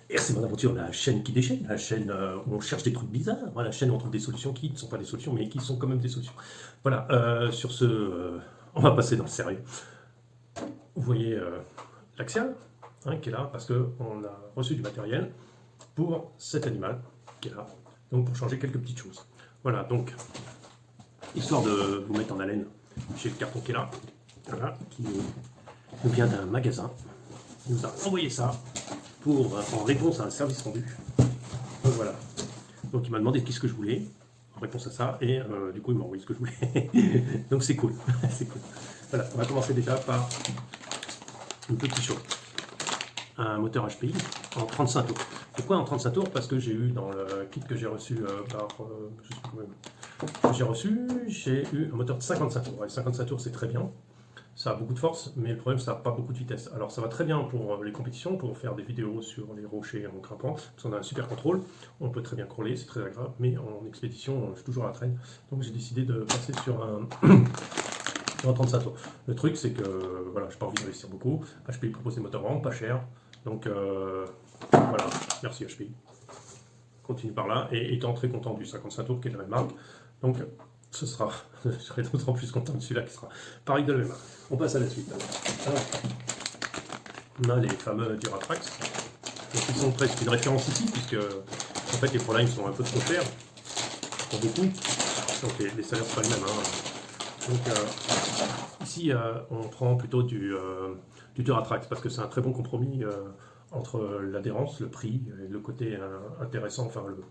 Et c'est mon aventure, la chaîne qui déchaîne, la chaîne où on cherche des trucs bizarres, voilà, la chaîne où on trouve des solutions qui ne sont pas des solutions, mais qui sont quand même des solutions. Voilà, sur ce, on va passer dans le sérieux. Vous voyez l'Axial, hein, qui est là, parce qu'on a reçu du matériel pour cet animal, qui est là, donc pour changer quelques petites choses. Voilà, donc, histoire de vous mettre en haleine, j'ai le carton qui est là, voilà, qui nous vient d'un magasin, il nous a envoyé ça en réponse à un service rendu. Donc voilà. Donc il m'a demandé qu'est-ce que je voulais en réponse à ça, et du coup il m'a envoyé ce que je voulais. Donc c'est cool. C'est cool. Voilà, on va commencer déjà par une petite chose. Un moteur HPI en 35 tours. Pourquoi en 35 tours? Parce que j'ai eu dans le kit que j'ai reçu je sais plus j'ai eu un moteur de 55 tours. Et 55 tours c'est très bien. Ça a beaucoup de force, mais le problème, ça n'a pas beaucoup de vitesse. Alors ça va très bien pour les compétitions, pour faire des vidéos sur les rochers en grimpant, parce qu'on a un super contrôle, on peut très bien crawler, c'est très agréable, mais en expédition, je suis toujours à la traîne. Donc j'ai décidé de passer sur un, sur un 35 tours. Le truc, c'est que voilà, je n'ai pas envie d'investir beaucoup. HPI propose des moteurs vraiment pas chers. Donc voilà, merci HPI. Continue par là, et étant très content du 55 tours qui est de la même marque. Donc je serai d'autant plus content de celui-là qui sera pareil de la même marque. On passe à la suite. Alors, on a les fameux Duratrax, qui sont presque une référence ici, puisque en fait les ProLine sont un peu trop chers pour beaucoup, donc les salaires ne sont pas les mêmes. Hein. Donc ici on prend plutôt du Duratrax, parce que c'est un très bon compromis entre l'adhérence, le prix, et le côté intéressant, enfin le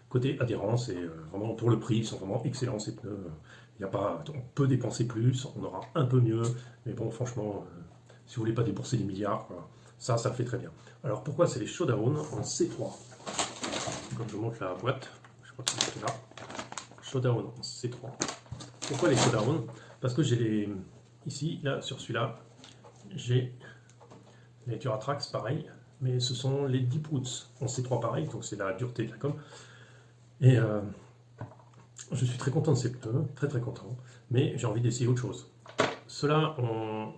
côté adhérence, et vraiment pour le prix, ils sont vraiment excellents ces pneus. Y a pas, on peut dépenser plus, on aura un peu mieux, mais bon, franchement, si vous voulez pas débourser des milliards, quoi, ça le fait très bien. Alors pourquoi c'est les Showdown en C3? Comme je vous montre la boîte, je crois que c'est là. Showdown en C3. Pourquoi les Showdown? Parce que j'ai les. Ici, là, sur celui-là, j'ai les Duratrax, pareil, mais ce sont les Deep Roots en C3 pareil, donc c'est la dureté de la gomme. Et je suis très content de ces pneus, très très content, mais j'ai envie d'essayer autre chose. Ceux-là, dans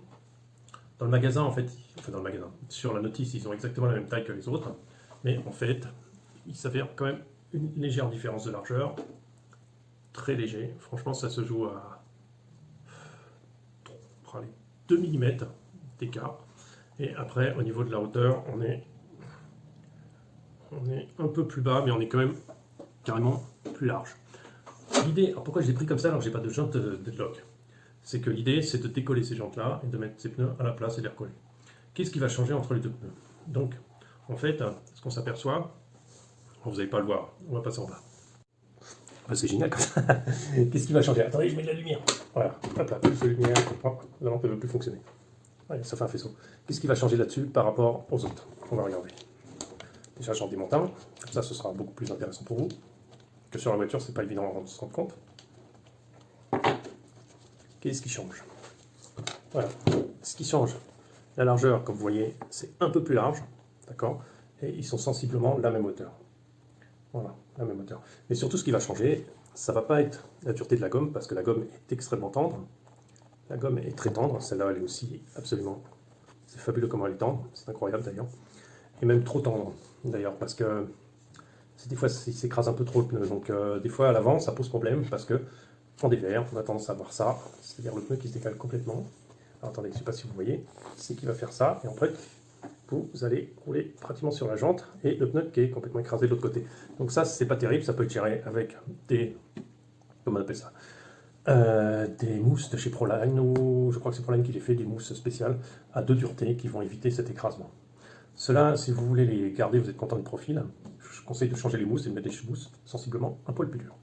le magasin, en fait, enfin dans le magasin, sur la notice, ils ont exactement la même taille que les autres, mais en fait, il s'avère quand même une légère différence de largeur, très léger. Franchement, ça se joue à 2 mm d'écart. Et après, au niveau de la hauteur, on est un peu plus bas, mais on est quand même carrément plus large. L'idée, alors pourquoi je l'ai pris comme ça alors que j'ai pas de jante de deadlock? C'est que l'idée, c'est de décoller ces jantes-là et de mettre ces pneus à la place et de les recoller. Qu'est-ce qui va changer entre les deux pneus? Donc, en fait, ce qu'on s'aperçoit, vous n'allez pas le voir, on va passer en bas. C'est génial comme ça. Qu'est-ce qui va changer? Attendez, je mets de la lumière. Voilà, hop là, plus de lumière, la lampe ne veut plus fonctionner. Allez, ça fait un faisceau. Qu'est-ce qui va changer là-dessus par rapport aux autres? On va regarder. Déjà, j'en démonte un, comme ça, ce sera beaucoup plus intéressant pour vous. Que sur la voiture, c'est pas évident de se rendre compte. Qu'est-ce qui change? Voilà, ce qui change, la largeur, comme vous voyez, c'est un peu plus large, d'accord? Et ils sont sensiblement la même hauteur. Voilà, la même hauteur. Mais surtout, ce qui va changer, ça va pas être la dureté de la gomme, parce que la gomme est extrêmement tendre. La gomme est très tendre, celle-là, elle est aussi absolument... C'est fabuleux comment elle est tendre, c'est incroyable d'ailleurs. Et même trop tendre, d'ailleurs, parce que des fois, il s'écrase un peu trop le pneu. Donc, des fois, à l'avant, ça pose problème, parce que en dévers, on a tendance à voir ça, c'est-à-dire le pneu qui se décale complètement. Alors, attendez, je ne sais pas si vous voyez, c'est qui va faire ça, et en fait, vous allez rouler pratiquement sur la jante, et le pneu qui est complètement écrasé de l'autre côté. Donc ça, c'est pas terrible, ça peut être géré avec des... comment on appelle ça? Des mousses de chez Proline, ou je crois que c'est Proline qui les fait, des mousses spéciales à 2 duretés qui vont éviter cet écrasement. Cela, si vous voulez les garder, vous êtes content du profil, je conseille de changer les mousses et de mettre des mousses sensiblement un poil plus dures.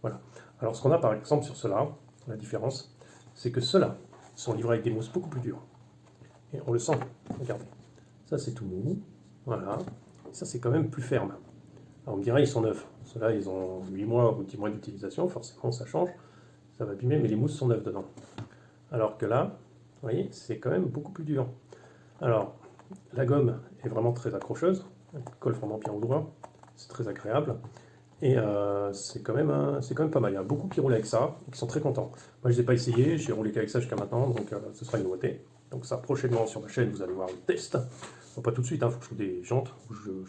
Voilà. Alors ce qu'on a par exemple sur cela, la différence, c'est que ceux-là sont livrés avec des mousses beaucoup plus dures. Et on le sent, regardez. Ça c'est tout mou, voilà. Ça c'est quand même plus ferme. Alors on me dirait ils sont neufs. Ceux-là ils ont 8 mois ou 10 mois d'utilisation, forcément ça change, ça va abîmer, mais les mousses sont neuves dedans. Alors que là, vous voyez, c'est quand même beaucoup plus dur. Alors, la gomme est vraiment très accrocheuse, elle colle vraiment bien au doigt, c'est très agréable. Et c'est quand même pas mal. Il y en a beaucoup qui roulent avec ça et qui sont très contents. Moi, je ne les ai pas essayé, j'ai roulé qu'avec ça jusqu'à maintenant, donc ce sera une nouveauté. Donc ça, prochainement sur ma chaîne, vous allez voir le test. Bon, pas tout de suite, il faut que je trouve des jantes.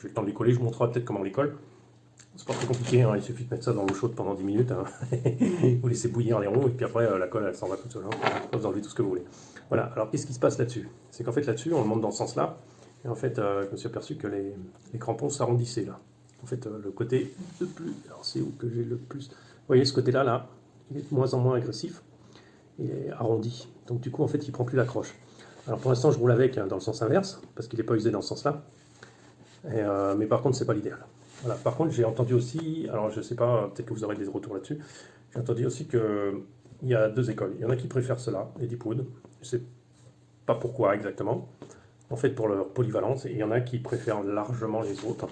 J'ai le temps de les coller, je vous montrerai peut-être comment on les colle. C'est pas très compliqué, il suffit de mettre ça dans l'eau chaude pendant 10 minutes. Vous laissez bouillir les ronds et puis après la colle elle s'en va toute seule. Vous enlevez tout ce que vous voulez. Voilà, alors qu'est-ce qui se passe là-dessus? C'est qu'en fait là-dessus, on le monte dans ce sens-là. Et en fait, je me suis aperçu que les crampons s'arrondissaient là. En fait, le côté le plus. Alors c'est où que j'ai le plus. Vous voyez ce côté-là, là, il est de moins en moins agressif. Il est arrondi. Donc du coup, en fait, il prend plus l'accroche. Alors pour l'instant, je roule avec dans le sens inverse, parce qu'il n'est pas usé dans ce sens-là. Mais par contre, c'est pas l'idéal. Voilà. Par contre, j'ai entendu aussi, alors je sais pas, peut-être que vous aurez des retours là-dessus, j'ai entendu aussi qu'il y a deux écoles. Il y en a qui préfèrent cela, les deep wood. Je sais pas pourquoi exactement, en fait pour leur polyvalence, et il y en a qui préfèrent largement les autres,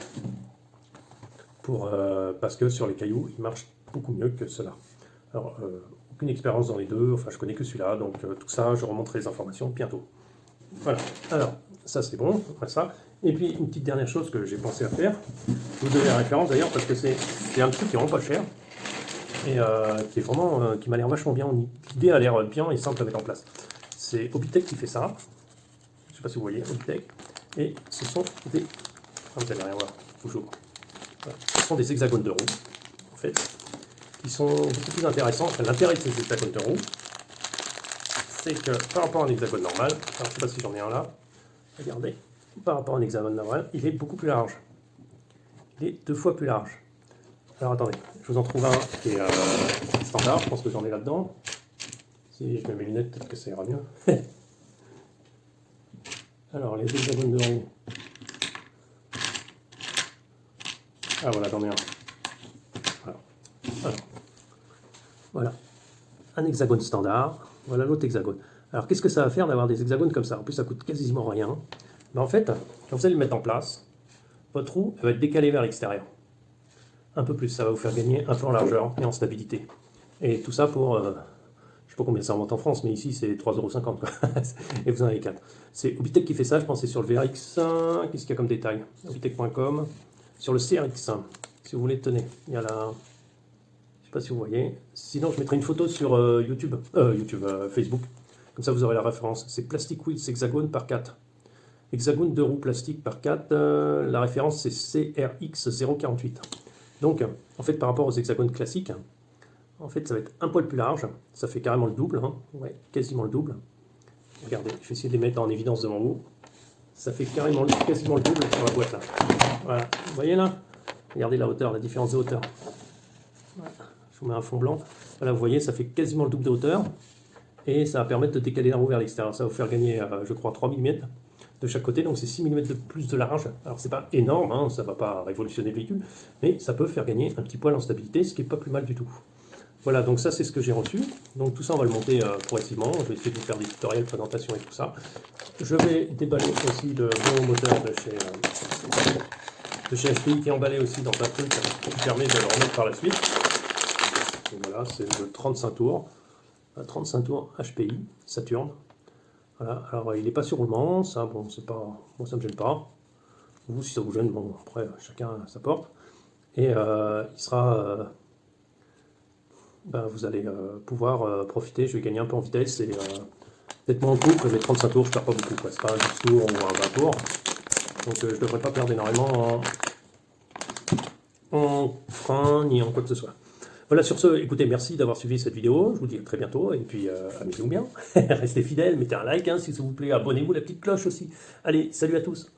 parce que sur les cailloux, ils marchent beaucoup mieux que cela. Alors, aucune expérience dans les deux, enfin je connais que celui-là, donc tout ça, je remonterai les informations bientôt. Voilà, alors, ça c'est bon, après ça. Et puis, une petite dernière chose que j'ai pensé à faire, je vous donner la référence d'ailleurs, parce que c'est un truc qui est vraiment pas cher, et qui est vraiment, qui m'a l'air vachement bien, l'idée a l'air bien et simple à mettre en place. C'est Hobbytech qui fait ça, je ne sais pas si vous voyez, Hobbytech, et ce sont des, vous n'allez rien voir, toujours, voilà. Ce sont des hexagones de roue, en fait, qui sont beaucoup plus intéressants. Enfin, l'intérêt de ces hexagones de roue, c'est que par rapport à un hexagone normal, alors je ne sais pas si j'en ai un là, regardez, par rapport à un hexagone normal, il est beaucoup plus large. Il est 2 fois plus large. Alors attendez, je vous en trouve un qui est standard, je pense que j'en ai là-dedans. Si je mets mes lunettes, peut-être que ça ira mieux. Alors, les hexagones de roue. Ah voilà, j'en ai un. Voilà. Alors, voilà. Un hexagone standard. Voilà l'autre hexagone. Alors, qu'est-ce que ça va faire d'avoir des hexagones comme ça? En plus, ça coûte quasiment rien. Mais en fait, quand vous allez le mettre en place, votre roue va être décalée vers l'extérieur. Un peu plus, ça va vous faire gagner un peu en largeur et en stabilité. Et tout ça pour, je ne sais pas combien ça remonte en France, mais ici c'est 3,50 €. Et vous en avez 4. C'est Hobbytech qui fait ça, je pense que c'est sur le VRX. Qu'est-ce qu'il y a comme détail? Hobbytech.com. Sur le CRX, si vous voulez, tenez, il y a la... Je sais pas si vous voyez. Sinon, je mettrai une photo sur Facebook. Comme ça, vous aurez la référence. C'est Plastic Wheels hexagone par 4. Hexagone de roues plastique par 4. La référence, c'est CRX 048. Donc, en fait, par rapport aux hexagones classiques, en fait, ça va être un poil plus large. Ça fait carrément le double. Ouais, quasiment le double. Regardez, je vais essayer de les mettre en évidence devant vous. Ça fait quasiment le double sur la boîte là. Voilà, vous voyez là? Regardez la hauteur, la différence de hauteur. Voilà. Je vous mets un fond blanc. Voilà, vous voyez, ça fait quasiment le double de hauteur. Et ça va permettre de décaler la roue vers l'extérieur. Ça va vous faire gagner, je crois, 3 mm de chaque côté. Donc c'est 6 mm de plus de large. Alors c'est pas énorme, ça ne va pas révolutionner le véhicule. Mais ça peut faire gagner un petit poil en stabilité, ce qui n'est pas plus mal du tout. Voilà, donc ça c'est ce que j'ai reçu. Donc tout ça on va le monter progressivement. Je vais essayer de vous faire des tutoriels, présentation et tout ça. Je vais déballer aussi le bon moteur de chez HPI qui est emballé aussi dans un truc qui permet de le remettre par la suite. Et voilà, c'est le 35 tours. 35 tours HPI, Saturn. Voilà, alors il n'est pas sur roulement, ça, bon, c'est pas, moi ça me gêne pas. Vous, si ça vous gêne, bon, après, chacun sa porte. Et il sera... vous allez pouvoir profiter, je vais gagner un peu en vitesse et peut-être moins en couple, mais 35 tours, je ne perds pas beaucoup, c'est pas un 10 tours ou un 20 tours. Donc je ne devrais pas perdre énormément en frein ni en quoi que ce soit. Voilà, sur ce, écoutez, merci d'avoir suivi cette vidéo, je vous dis à très bientôt, et puis amusez-vous bien, restez fidèles, mettez un like, s'il vous plaît, abonnez-vous, la petite cloche aussi. Allez, salut à tous.